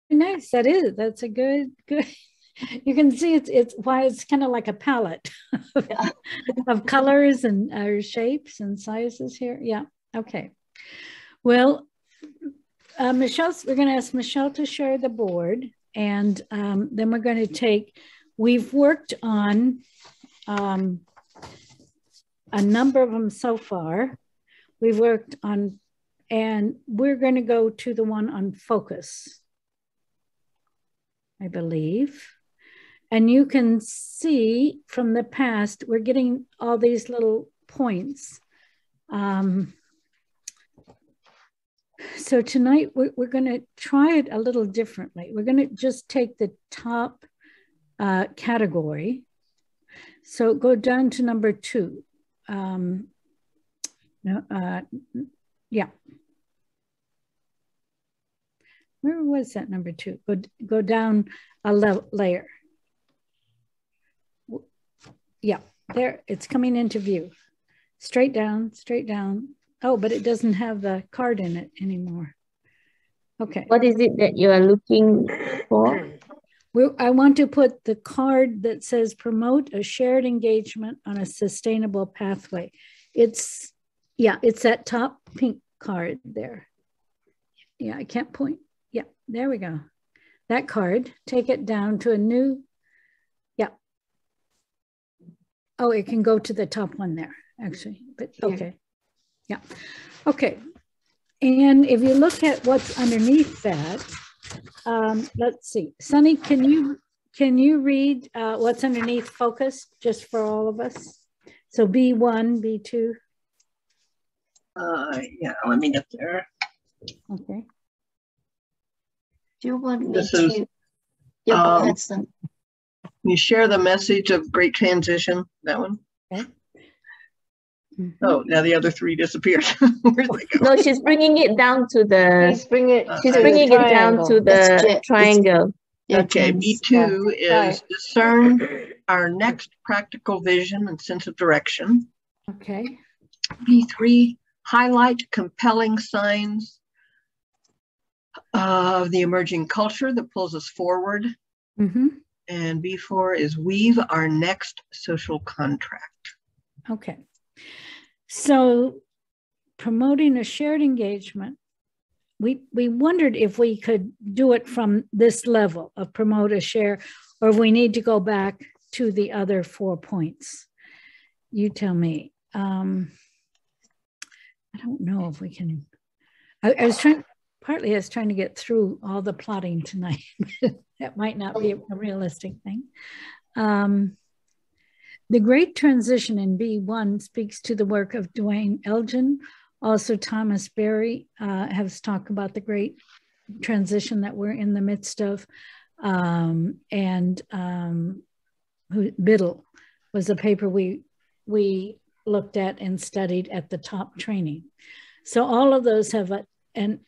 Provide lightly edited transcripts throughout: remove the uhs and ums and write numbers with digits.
nice. That is. That's a good. You can see it's why it's kind of like a palette Yeah. of colors and shapes and sizes here. Yeah. Okay. Well, we're going to ask Michelle to share the board, and then we're going to take. We've worked on a number of them so far. We've worked on, and we're going to go to the one on focus, I believe. And you can see from the past, we're getting all these little points. So tonight we're going to try it a little differently. We're going to just take the top category. So go down to number 2. Yeah. Where was that number 2? Go down a layer. Yeah, there, it's coming into view. Straight down, straight down. Oh, but it doesn't have the card in it anymore. Okay. What is it that you are looking for? I want to put the card that says promote a shared engagement on a sustainable pathway. It's that top pink card there. Yeah, I can't point. Yeah, there we go. That card, take it down to a new, yeah. Oh, it can go to the top one there, actually, but okay. Yeah, okay. And if you look at what's underneath that, let's see. Sunny, can you read what's underneath focus just for all of us? So B1, B2. Yeah, let me get there. Okay. Do you want me to? Yeah, go ahead, son. You share the message of great transition, that one. Okay. Mm-hmm. Oh, now the other 3 disappeared. Where'd they go? No, she's bringing it down to the. She's bringing it down to the triangle. Okay, B2 is discern our next practical vision and sense of direction. Okay. B3, highlight compelling signs of the emerging culture that pulls us forward. Mm-hmm. And B4 is weave our next social contract. Okay. So promoting a shared engagement, we wondered if we could do it from this level of promote a share, or if we need to go back to the other 4 points. You tell me. I don't know if we can. I was trying to get through all the plotting tonight. That might not be a realistic thing. The Great Transition in B1 speaks to the work of Dwayne Elgin. Also, Thomas Berry has talked about the Great Transition that we're in the midst of. Biddle was a paper we looked at and studied at the top training. So all of those have an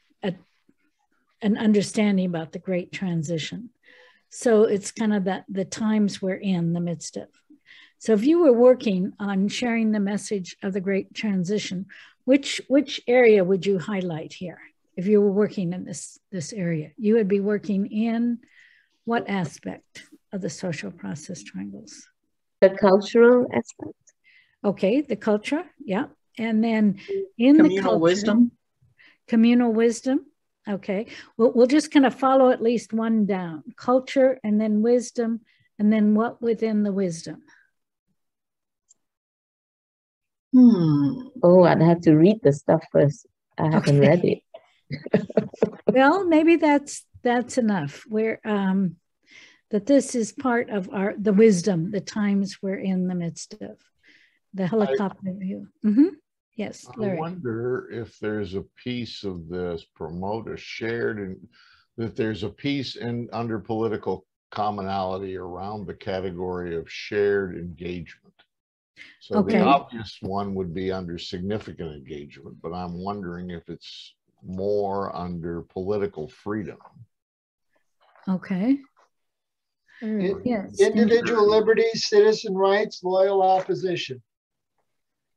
understanding about the Great Transition. So it's kind of the times we're in the midst of. So if you were working on sharing the message of the Great Transition, which area would you highlight here? If you were working in this area, you would be working in what aspect of the social process triangles? The cultural aspect. Okay, the culture, yeah. And then in communal the culture, wisdom. Communal wisdom. Okay, we'll just kind of follow at least one down. Culture, and then wisdom, and then what within the wisdom? Oh, I'd have to read the stuff first. I haven't read it. Well, maybe that's enough. Where that this is part of the wisdom, the times we're in the midst of. The helicopter view. Mm-hmm. Yes, Larry. I wonder if there's a piece of this promote a shared, and that there's a piece under political commonality around the category of shared engagement. So the obvious one would be under significant engagement, but I'm wondering if it's more under political freedom. Okay. Yes. Individual liberties, citizen rights, loyal opposition.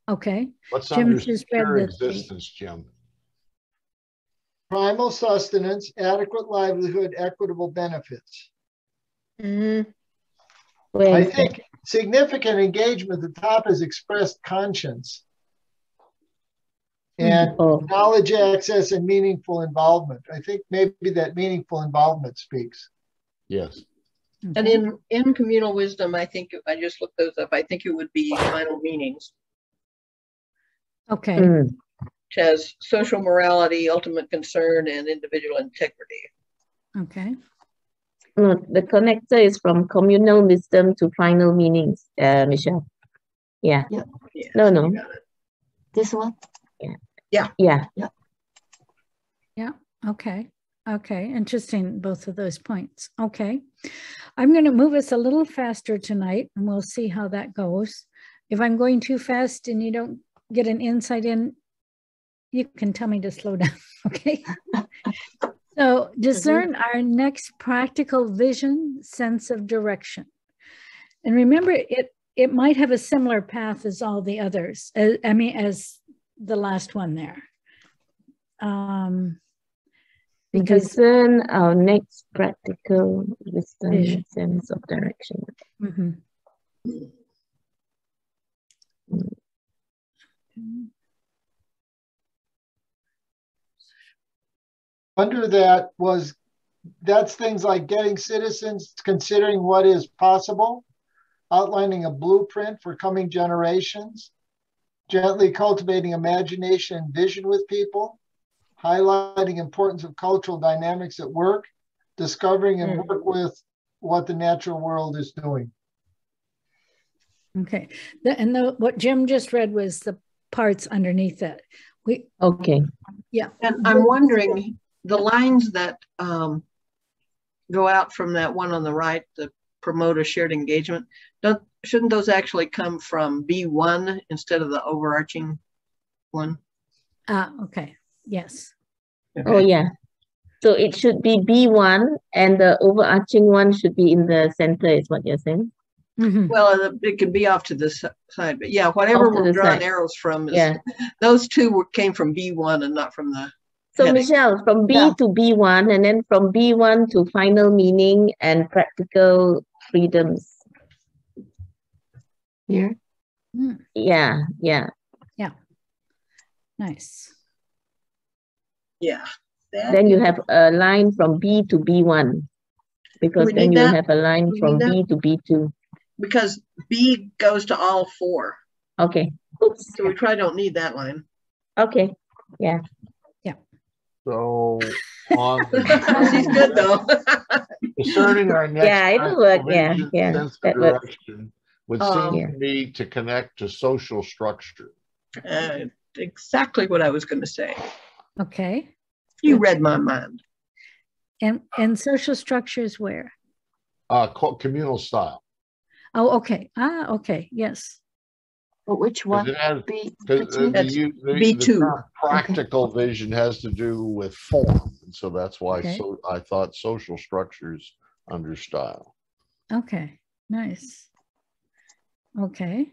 Okay. What's under secure existence, Jim? primal sustenance, adequate livelihood, equitable benefits. Mm. I think significant engagement at the top is expressed conscience and knowledge access and meaningful involvement. I think maybe that meaningful involvement speaks. Yes. And in communal wisdom, I think I just looked those up. I think it would be final meanings. Okay. Which has social morality, ultimate concern, and individual integrity. Okay. No, the connector is from communal wisdom to final meanings, Michelle. Yeah. Yeah. No. This one? Yeah. Okay. Okay. Interesting, both of those points. Okay. I'm going to move us a little faster tonight, and we'll see how that goes. If I'm going too fast and you don't get an insight in, you can tell me to slow down. Okay. So discern our next practical vision, sense of direction. And remember, it might have a similar path as all the others. As the last one there. Because discern our next practical wisdom, sense of direction. Under that's things like getting citizens considering what is possible, outlining a blueprint for coming generations, gently cultivating imagination and vision with people, highlighting importance of cultural dynamics at work, discovering and work with what the natural world is doing. Okay. What Jim just read was the parts underneath it. Yeah. And I'm wondering, the lines that go out from that one on the right, the promote a shared engagement, shouldn't those actually come from B1 instead of the overarching one? Okay. Yes. Okay. Oh, yeah. So it should be B1 and the overarching one should be in the center is what you're saying? Well, it could be off to the side, but yeah, whatever we're drawing arrows from, those two came from B1 and not from the So heading. Michelle, from B to B1 and then from B1 to final meaning and practical freedoms. Here? Yeah. Nice. Yeah. Then you have a line from B to B1 because then you have a line from B to B2. Because B goes to all four. Okay. Oops. So we probably don't need that line. Okay. Yeah. So on she's good though. Discerning our next it'll work. Sense of direction would seem to me to connect to social structure. Exactly what I was going to say. Okay. You read my mind. And social structures where? Communal style. Oh, okay. Okay. Yes. But which one? B2. Practical vision has to do with form, and so that's why. So I thought social structures under style. Okay. Nice. Okay.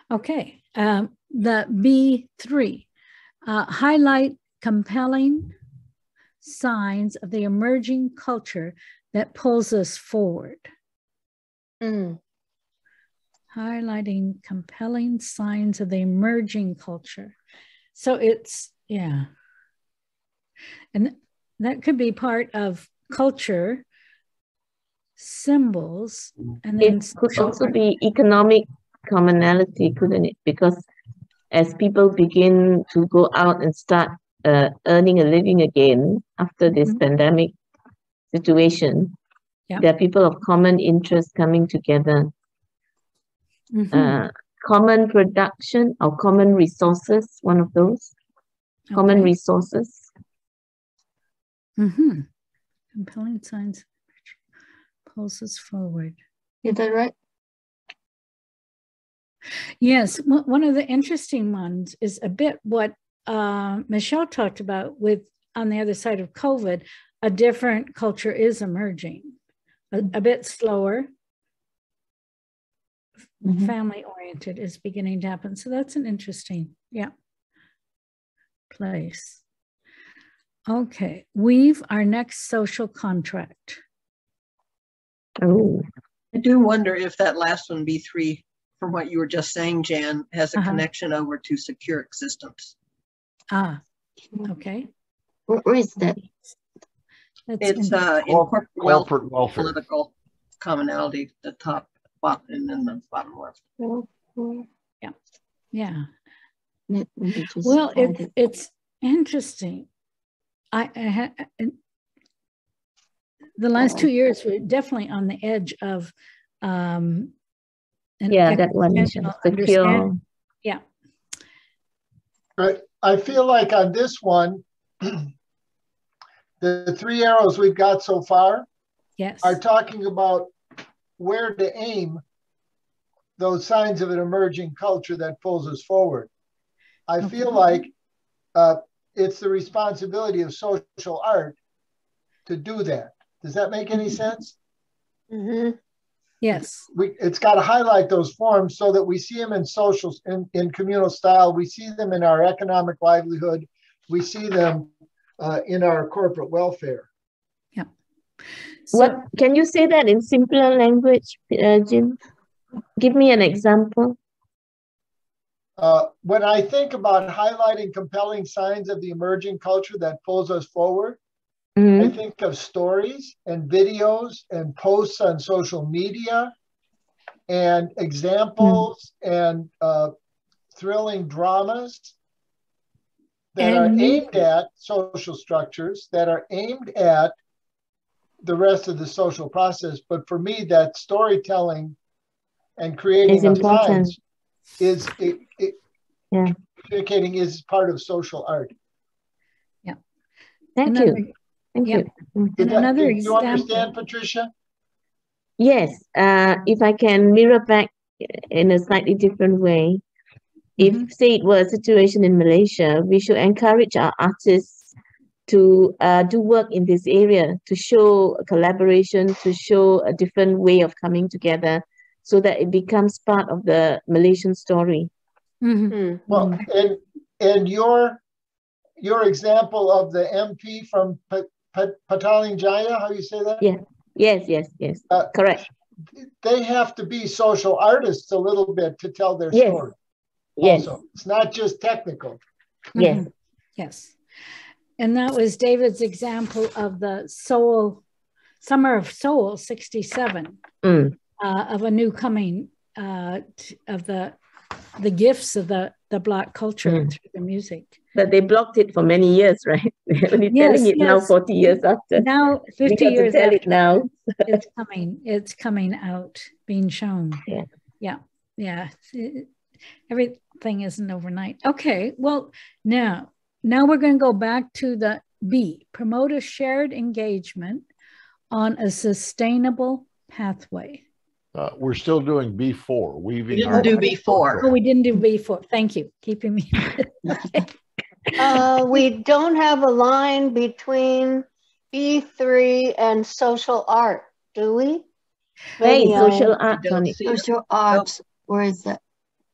Okay. The B3, highlight compelling signs of the emerging culture that pulls us forward. Highlighting compelling signs of the emerging culture. So it's, and that could be part of culture, symbols, and then it could also be economic commonality, couldn't it? Because as people begin to go out and start earning a living again after this pandemic situation, there are people of common interest coming together. Common production or common resources, one of those. Common resources. Compelling signs pulls us forward. Is that right? Yes. One of the interesting ones is a bit what Michelle talked about with on the other side of COVID, a different culture is emerging, a bit slower, family oriented is beginning to happen. So that's an interesting, place. Okay, weave our next social contract. Oh, I do wonder if that last one, B3, from what you were just saying, Jan, has a connection over to secure existence. Ah, okay. Where is that? It's in corporate welfare, political commonality, the top, bottom, and then the bottom left. Yeah. Well, it's interesting. The last 2 years were definitely on the edge of that one is secure. Yeah. But I feel like on this one, the 3 arrows we've got so far are talking about where to aim those signs of an emerging culture that pulls us forward. I feel like it's the responsibility of social art to do that. Does that make any sense? Yes. It's got to highlight those forms so that we see them in social, in communal style. We see them in our economic livelihood. We see them in our corporate welfare. Yeah. So, can you say that in simpler language, Jim? Give me an example. When I think about highlighting compelling signs of the emerging culture that pulls us forward, I think of stories and videos and posts on social media and examples and thrilling dramas that are aimed at social structures, that are aimed at the rest of the social process. But for me, that storytelling and creating of signs is communicating is part of social art. Yeah. Thank you. Thank you. And another example. Do you understand, Patricia? Yes. If I can mirror back in a slightly different way, if say it were a situation in Malaysia, we should encourage our artists to do work in this area, to show a collaboration, to show a different way of coming together, so that it becomes part of the Malaysian story. Well, and your example of the MP from Petaling Jaya, how you say that? Yeah. Yes. Correct. They have to be social artists a little bit to tell their story. Yes. Also. It's not just technical. Yes. Yes. And that was David's example of the Summer of Soul 67, of a new coming of the gifts of the Black culture through the music. But they blocked it for many years, right? We're only telling it now 40 years after. Now 50 years tell after, it now. it's coming out, being shown. Yeah. Everything isn't overnight. Okay, well, now we're going to go back to the B, promote a shared engagement on a sustainable pathway. We're still doing B4. We didn't do B4. Oh, we didn't do B4. Thank you. Keeping me. We don't have a line between B3 and social art, do we? Hey, social art, Tony. Social arts, where is that?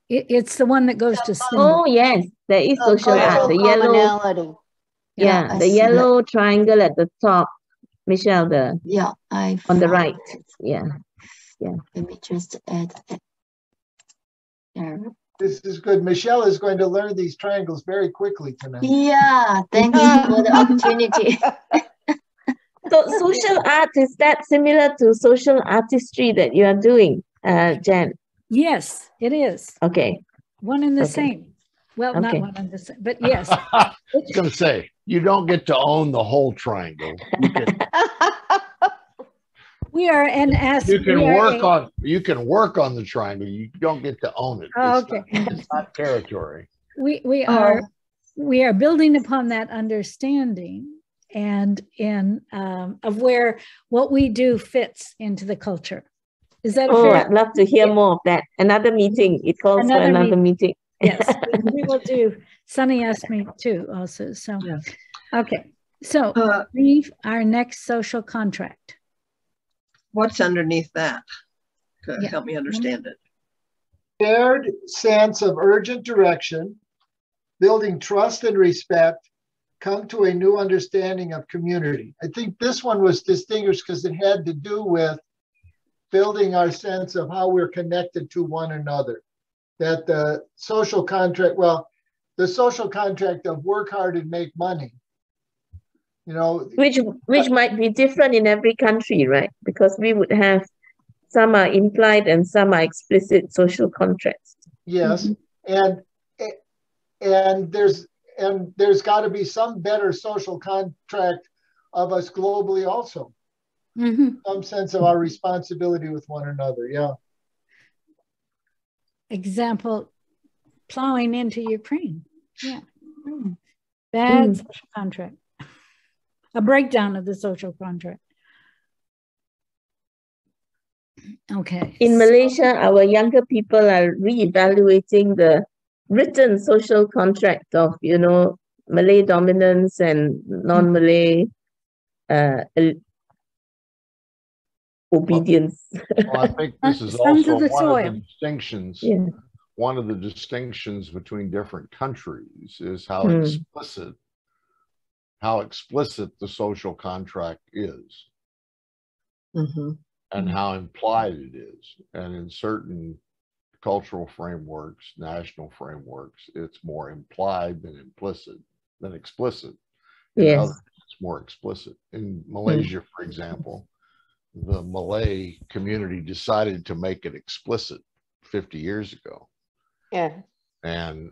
It's the one that goes to symbol. Oh, yes, there is social art. The yellow. Yeah, the yellow triangle at the top. Michelle, on the right. Yeah. Let me just add that. This is good. Michelle is going to learn these triangles very quickly tonight. Yeah, thank you for the opportunity. So social art, is that similar to social artistry that you are doing, Jan? Yes, it is. Okay. One and the same. Well, not one and the same, but yes. I was going to say, you don't get to own the whole triangle. We are an asset. You can work on the triangle. You don't get to own it. It's not territory. We are building upon that understanding and of where what we do fits into the culture. Is that fair? I'd love to hear more of that. Another meeting. It calls for another meeting. Yes, we will do. Sunny asked me too also. So okay. So leave our next social contract. What's underneath that? Help me understand it. shared sense of urgent direction, building trust and respect, come to a new understanding of community. I think this one was distinguished because it had to do with building our sense of how we're connected to one another. That the social contract, well, the social contract of work hard and make money, you know. Which might be different in every country, right? Because we would have some are implied and some are explicit social contracts. Yes, and there's got to be some better social contract of us globally also. Some sense of our responsibility with one another. Yeah. Example, plowing into Ukraine. Yeah. Bad social contract. A breakdown of the social contract. Okay. In Malaysia, our younger people are reevaluating the written social contract of, you know, Malay dominance and non-Malay obedience. Well, I think this is also one of the distinctions. Yeah. One of the distinctions between different countries is how explicit the social contract is, and how implied it is. And in certain cultural frameworks, national frameworks, it's more implied than explicit. In others, it's more explicit. In Malaysia, for example, the Malay community decided to make it explicit 50 years ago. Yeah.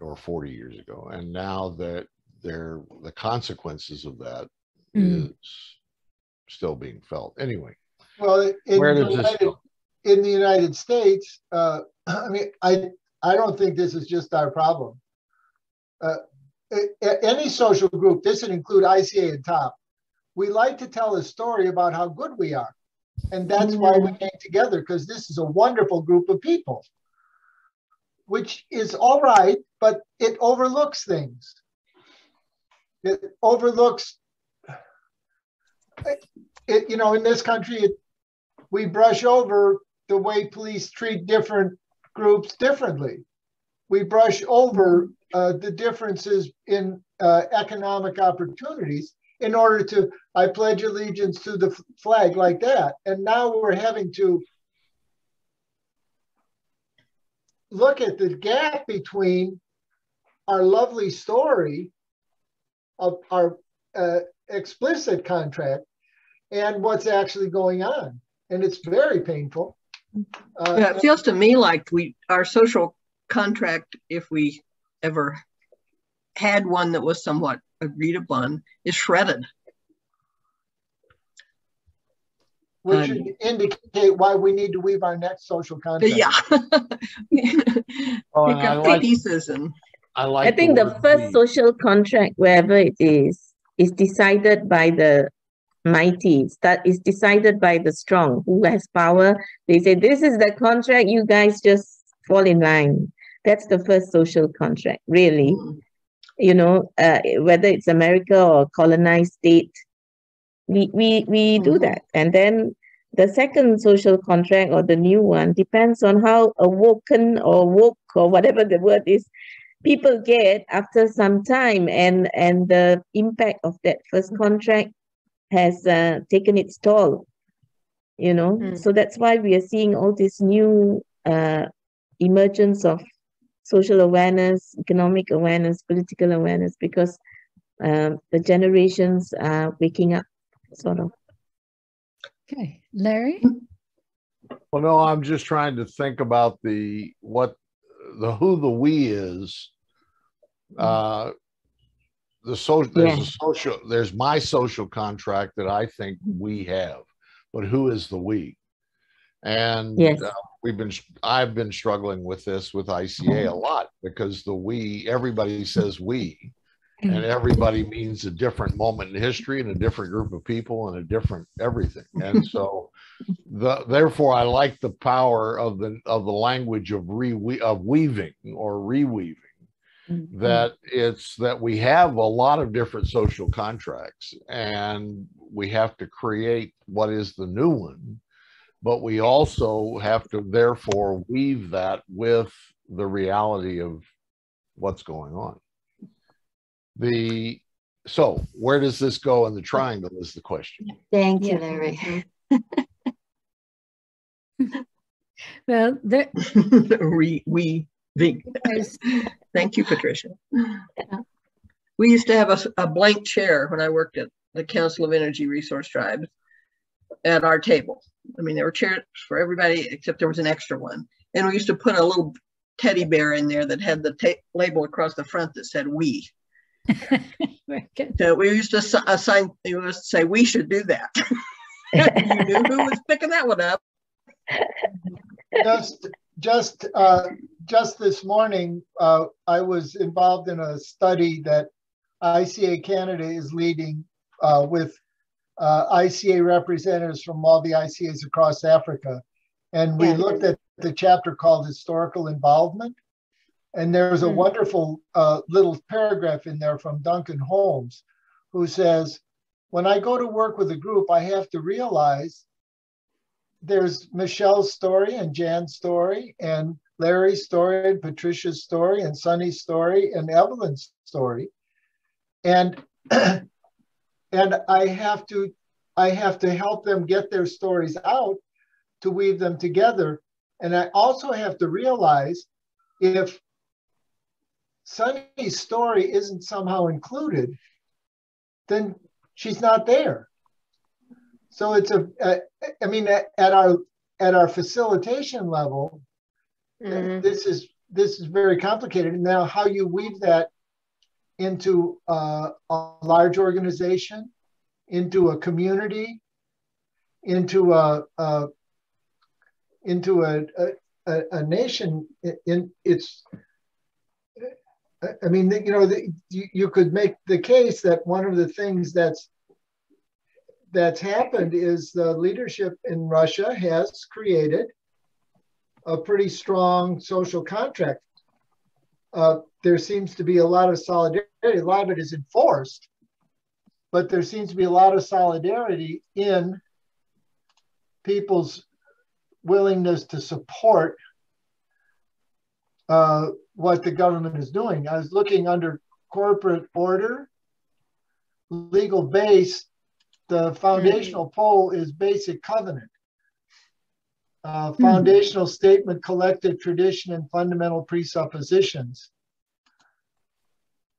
Or 40 years ago. And now that the consequences of that is still being felt. Anyway. Well, in the United States, I mean, I don't think this is just our problem. Any social group, this would include ICA and TOP, we like to tell a story about how good we are. And that's why we came together, because this is a wonderful group of people, which is all right, but it overlooks things. It overlooks, you know, in this country, we brush over the way police treat different groups differently. We brush over the differences in economic opportunities in order to, I pledge allegiance to the flag like that. And now we're having to look at the gap between our lovely story of our explicit contract and what's actually going on. And it's very painful. Yeah, it feels to me like our social contract, if we ever had one that was somewhat agreed upon, is shredded. Which should indicate why we need to weave our next social contract. Yeah. Oh, pick up the pieces. And I think the first social contract, wherever it is decided by the mighty. That is decided by the strong who has power. They say, this is the contract, you guys just fall in line. That's the first social contract, really. You know, whether it's America or colonized state, we do that. And then the second social contract, or the new one, depends on how awoken or woke or whatever the word is, people get after some time, and the impact of that first contract has taken its toll, you know. So that's why we are seeing all this new emergence of social awareness, economic awareness, political awareness, because the generations are waking up, sort of. Okay, Larry? Well, no, I'm just trying to think about who the we is. There's my social contract that I think we have, but who is the we? And I've been struggling with this with ICA a lot, because the we, everybody says we, and everybody means a different moment in history and a different group of people and a different everything. And so therefore I like the power of the language of weaving or reweaving. That it's that we have a lot of different social contracts, and we have to create what is the new one, but we also have to therefore weave that with the reality of what's going on. So where does this go in the triangle is the question. Thank you, Larry. Well, there, Thank you, Patricia. We used to have a blank chair when I worked at the Council of Energy Resource Tribes at our table. I mean, there were chairs for everybody except there was an extra one. And we used to put a little teddy bear in there that had the label across the front that said "we." So we used to say we should do that. You knew who was picking that one up. Just this morning, I was involved in a study that ICA Canada is leading with ICA representatives from all the ICAs across Africa. And we looked at the chapter called Historical Involvement. And there's a wonderful little paragraph in there from Duncan Holmes, who says, when I go to work with a group, I have to realize there's Michelle's story and Jan's story and Larry's story and Patricia's story and Sunny's story and Evelyn's story. And and I have to help them get their stories out to weave them together. And I also have to realize if Sunny's story isn't somehow included, then she's not there. So it's I mean, at our facilitation level, this is very complicated. And now how you weave that into a large organization, into a community, into a nation, I mean, you know, you could make the case that one of the things that's happened is the leadership in Russia has created a pretty strong social contract. There seems to be a lot of solidarity. A lot of it is enforced, but there seems to be a lot of solidarity in people's willingness to support what the government is doing. I was looking under corporate order, legal base. The foundational pole is basic covenant. Foundational statement, collective tradition, and fundamental presuppositions.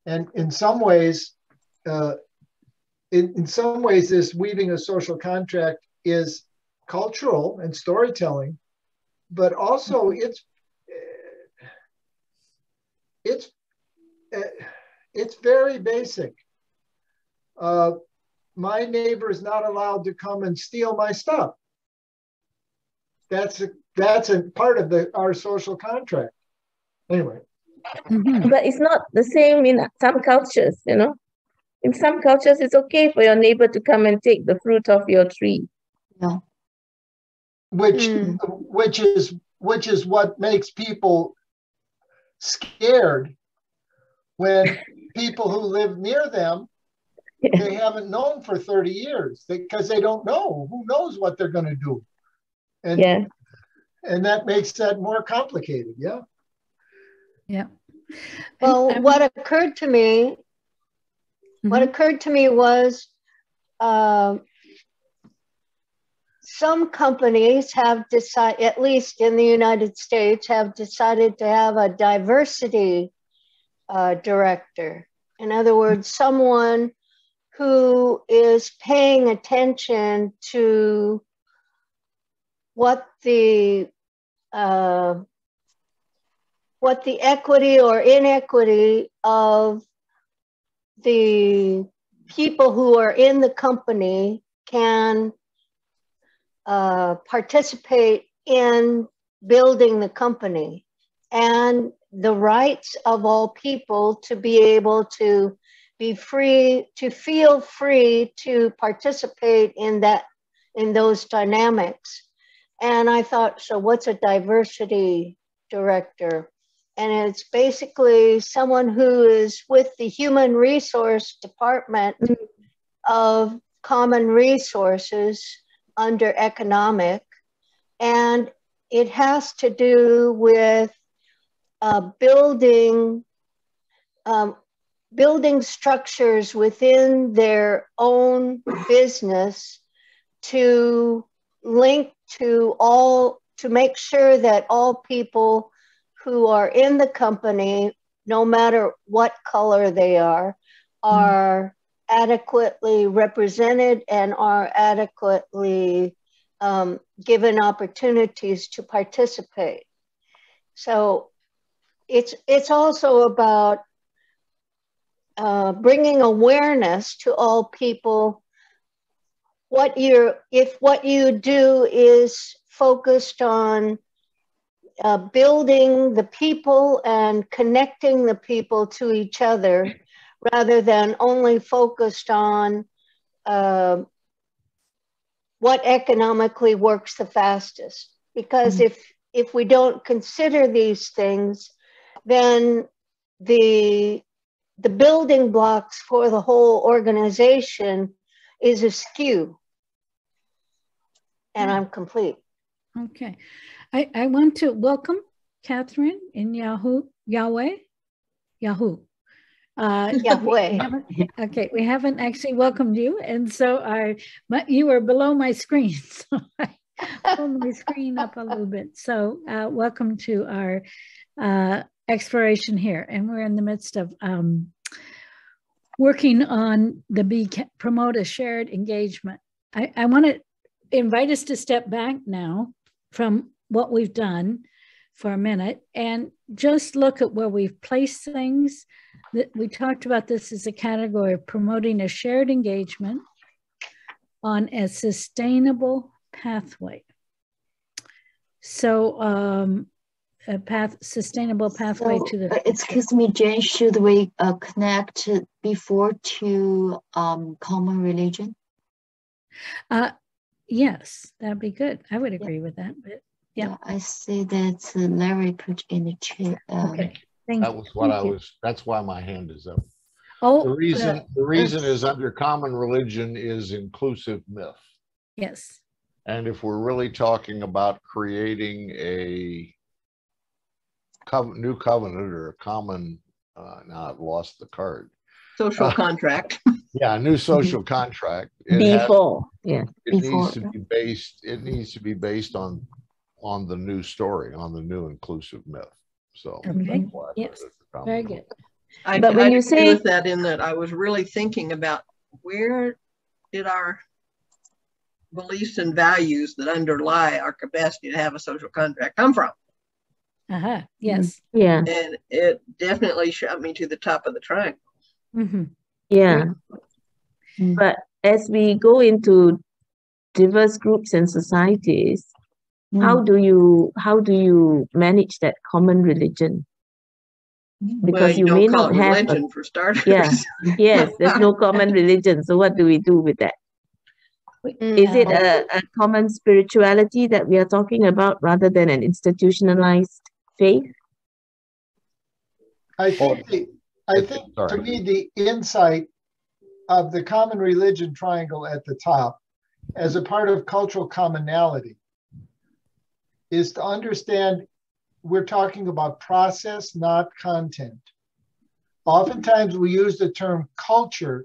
And in some ways, this weaving a social contract is cultural and storytelling, but also it's very basic. My neighbor is not allowed to come and steal my stuff. That's a part of our social contract. Anyway. But it's not the same in some cultures, you know. In some cultures, it's okay for your neighbor to come and take the fruit of your tree. Yeah. Which is what makes people scared when people who live near them, they haven't known for 30 years because they don't know. Who knows what they're going to do? And that makes that more complicated. Yeah. Yeah. Well, what occurred to me was some companies have decided, at least in the United States, have decided to have a diversity director. In other words, someone who is paying attention to what the equity or inequity of the people who are in the company can participate in building the company, and the rights of all people to be able to be free, to feel free to participate in those dynamics. And I thought, so what's a diversity director? And it's basically someone who is with the human resource department of common resources under economic. And it has to do with building building structures within their own business to link to all, to make sure that all people who are in the company, no matter what color they are adequately represented and are adequately given opportunities to participate. So it's also about bringing awareness to all people. If what you do is focused on building the people and connecting the people to each other, rather than only focused on what economically works the fastest. Because if we don't consider these things, then the building blocks for the whole organization is askew. And I'm complete. Okay. I want to welcome Catherine in Yahoo. Okay, we haven't actually welcomed you, and so you were below my screen, so I pulled my screen up a little bit. So welcome to our exploration here, and we're in the midst of working on the promote a shared engagement. I want to invite us to step back now from what we've done for a minute and just look at where we've placed things. That we talked about this as a category of promoting a shared engagement on a sustainable pathway. So sustainable pathway to the. Excuse me, Jane, should we connect before to common religion? Yes, that'd be good. I would agree with that. But yeah, I see that Larry put in the chat. Okay. That was what I was. That's why my hand is up. Oh, the reason is under common religion is inclusive myth. Yes. And if we're really talking about creating a new covenant or a common, now I've lost the card. Social contract. Yeah, a new social contract. It needs to be based on the new story, on the new inclusive myth. So okay. Yes, very good. But when you say with that, in that I was really thinking about where did our beliefs and values that underlie our capacity to have a social contract come from? Yes. Yeah. And it definitely shot me to the top of the triangle. Yeah. But as we go into diverse groups and societies, how do you manage that common religion? Because you may not have religion for starters. Yeah. Yes, there's no common religion. So what do we do with that? Is it a common spirituality that we are talking about rather than an institutionalized faith? I think to me, the insight of the common religion triangle at the top as a part of cultural commonality is to understand we're talking about process, not content. Oftentimes we use the term culture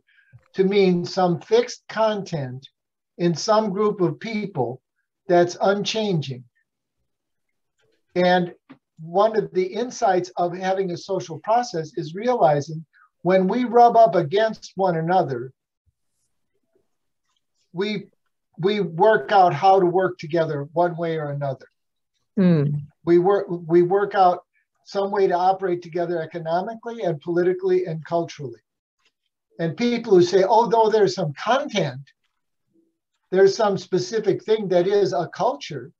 to mean some fixed content in some group of people that's unchanging. And one of the insights of having a social process is realizing when we rub up against one another, we work out how to work together one way or another. We work out some way to operate together economically and politically and culturally. And people who say, oh, though there's some content, there's some specific thing that is a culture,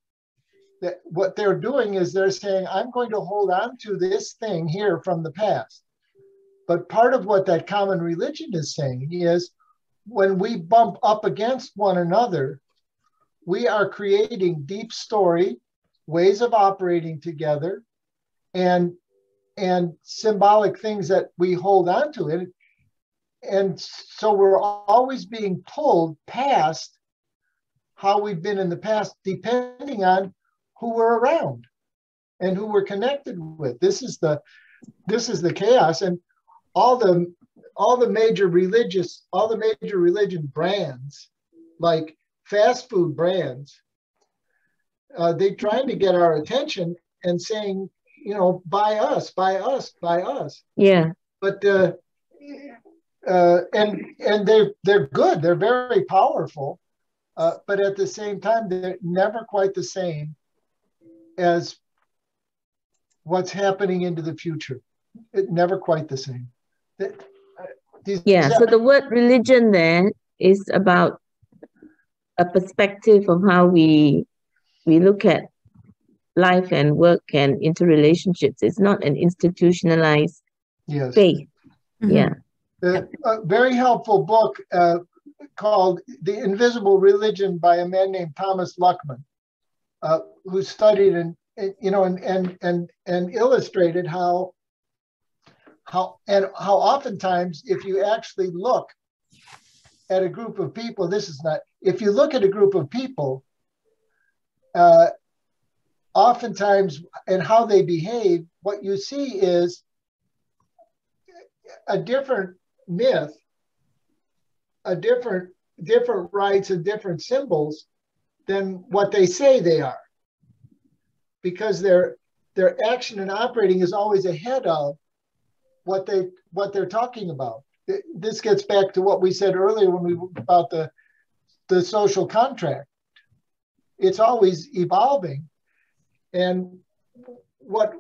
that what they're doing is they're saying, I'm going to hold on to this thing here from the past. But part of what that common religion is saying is when we bump up against one another, we are creating deep story, ways of operating together, and symbolic things that we hold on to it. And so we're always being pulled past how we've been in the past, depending on who we're around. and who we're connected with. This is the chaos, and all the major religion brands, like fast food brands, they're trying to get our attention and saying, you know, buy us, buy us, buy us. Yeah. But and they're good. They're very powerful, but at the same time, they're never quite the same as what's happening into the future. Never quite the same. Yeah. So the word religion there is about a perspective of how we look at life and work and interrelationships. It's not an institutionalized faith. Mm-hmm. Yeah. A very helpful book called The Invisible Religion by a man named Thomas Luckman, who studied and illustrated how oftentimes if you actually look at a group of people, if you look at a group of people, oftentimes and how they behave, what you see is a different myth, a different rites and different symbols than what they say they are, because their action and operating is always ahead of what they're talking about. This gets back to what we said earlier about the social contract. It's always evolving, and what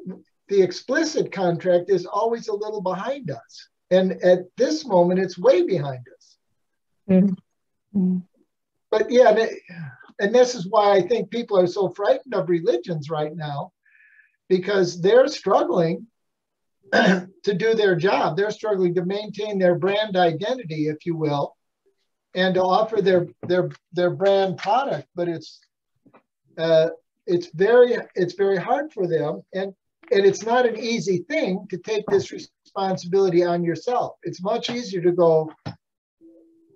the explicit contract is always a little behind us. And at this moment, it's way behind us. Mm-hmm. But yeah, and this is why I think people are so frightened of religions right now, because they're struggling to do their job. They're struggling to maintain their brand identity, if you will, and to offer their brand product. But it's very hard for them, and it's not an easy thing to take this responsibility on yourself. It's much easier to go,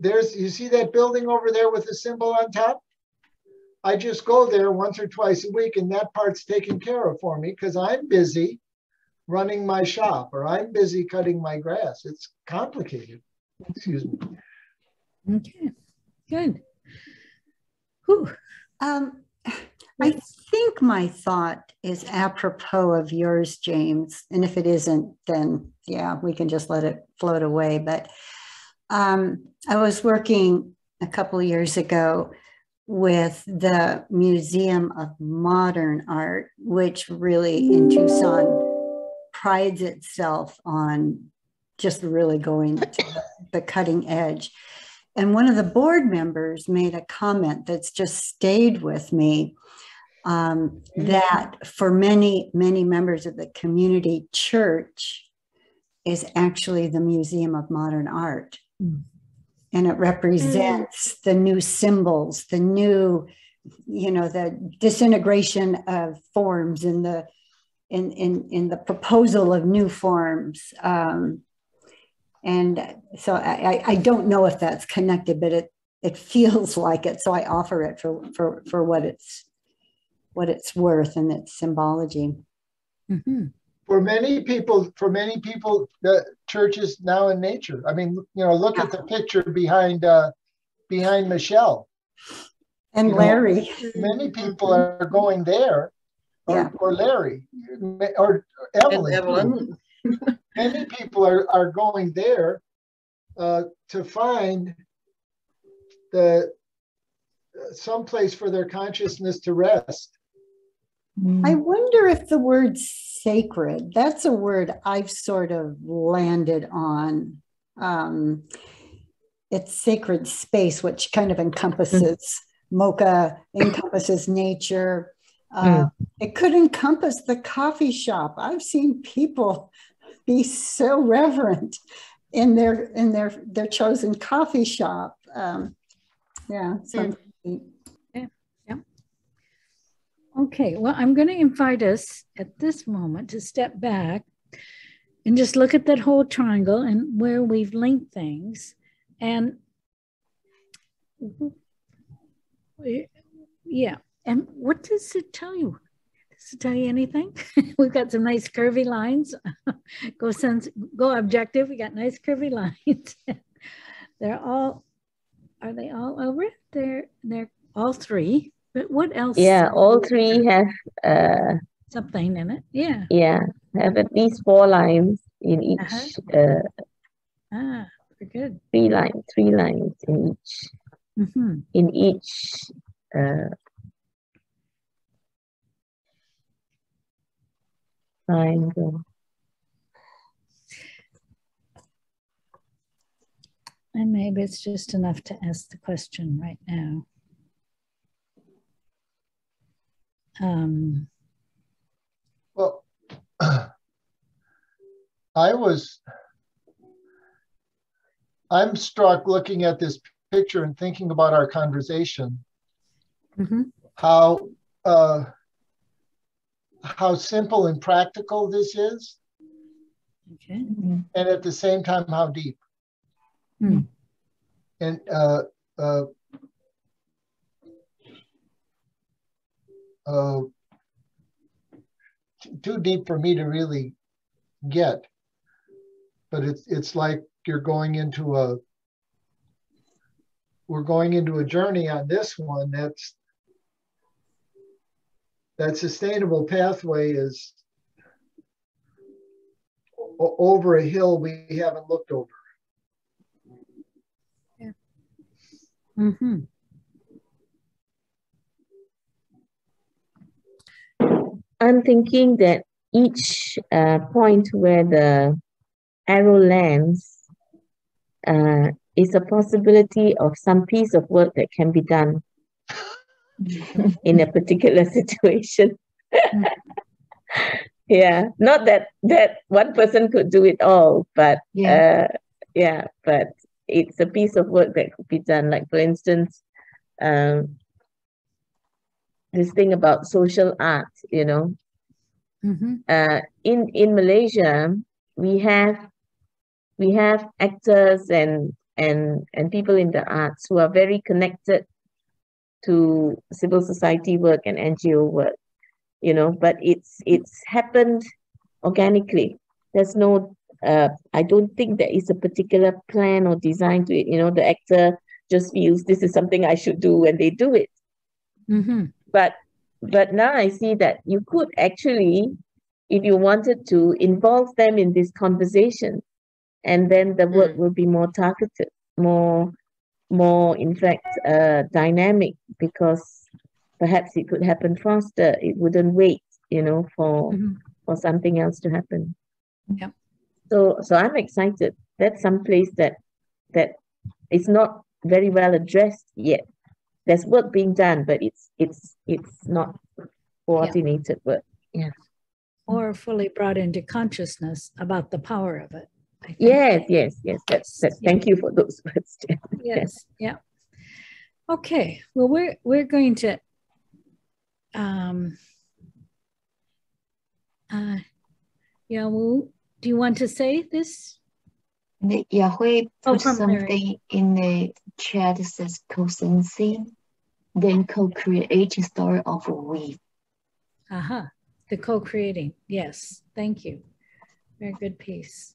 you see that building over there with the symbol on top? I just go there once or twice a week, and that part's taken care of for me because I'm busy running my shop, or I'm busy cutting my grass. It's complicated. Excuse me. Okay, good. Whew. I think my thought is apropos of yours, James. And if it isn't, then yeah, we can just let it float away. But I was working a couple of years ago with the Museum of Modern Art, which really in Tucson prides itself on just really going to the cutting edge. And one of the board members made a comment that's just stayed with me, that for many, many members of the community, church is actually the Museum of Modern Art. And it represents the new symbols, the new, the disintegration of forms in the proposal of new forms. And so I don't know if that's connected, but it feels like it. So I offer it for what it's worth and its symbology. Mm-hmm. For many people, the church is now in nature. I mean, look at the picture behind Michelle and Larry. Many people are going there, or Larry, or Evelyn. Many people are going there to find some place for their consciousness to rest. I wonder if the word sacred, that's a word I've sort of landed on. It's sacred space, which kind of encompasses MoCA, encompasses nature. It could encompass the coffee shop. I've seen people be so reverent in their chosen coffee shop. Okay, well, I'm going to invite us at this moment to step back and just look at that whole triangle and where we've linked things. And yeah, and what does it tell you? Does it tell you anything? We've got some nice curvy lines. Go objective. We got nice curvy lines. Are they all over? They're all three. But what else? Yeah, all three have something in it. Yeah. Yeah, have at least 4 lines in each. Very good. 3 lines in each. Mm-hmm. In each triangle. And maybe it's just enough to ask the question right now. Well, I'm struck looking at this picture and thinking about our conversation, how simple and practical this is, okay, and at the same time, how deep. And too deep for me to really get, but it's like we're going into a journey on this one. That sustainable pathway is over a hill we haven't looked over. Yeah. Mm-hmm. I'm thinking that each point where the arrow lands is a possibility of some piece of work that can be done in a particular situation. Yeah, not that one person could do it all, but but it's a piece of work that could be done. Like, for instance, this thing about social art, you know. In Malaysia, we have actors and people in the arts who are very connected to civil society work and NGO work, you know, but it's happened organically. There's no I don't think there is a particular plan or design to it. You know, the actor just feels this is something I should do and they do it. But now I see that you could actually, if you wanted to, involve them in this conversation, and then the work will be more targeted, more in fact dynamic, because perhaps it could happen faster. It wouldn't wait, you know, for something else to happen. Yeah. So I'm excited. That's some place that is not very well addressed yet. There's work being done, but it's not coordinated work. Yeah. Or fully brought into consciousness about the power of it. Yes. That's thank you for those words. Yes. Yeah. Okay. Well, we're going to Yawu, do you want to say this? Yahweh put something in the chat that says co-sensing, then co-create a story of a weave. The co-creating. Yes. Thank you. Very good piece.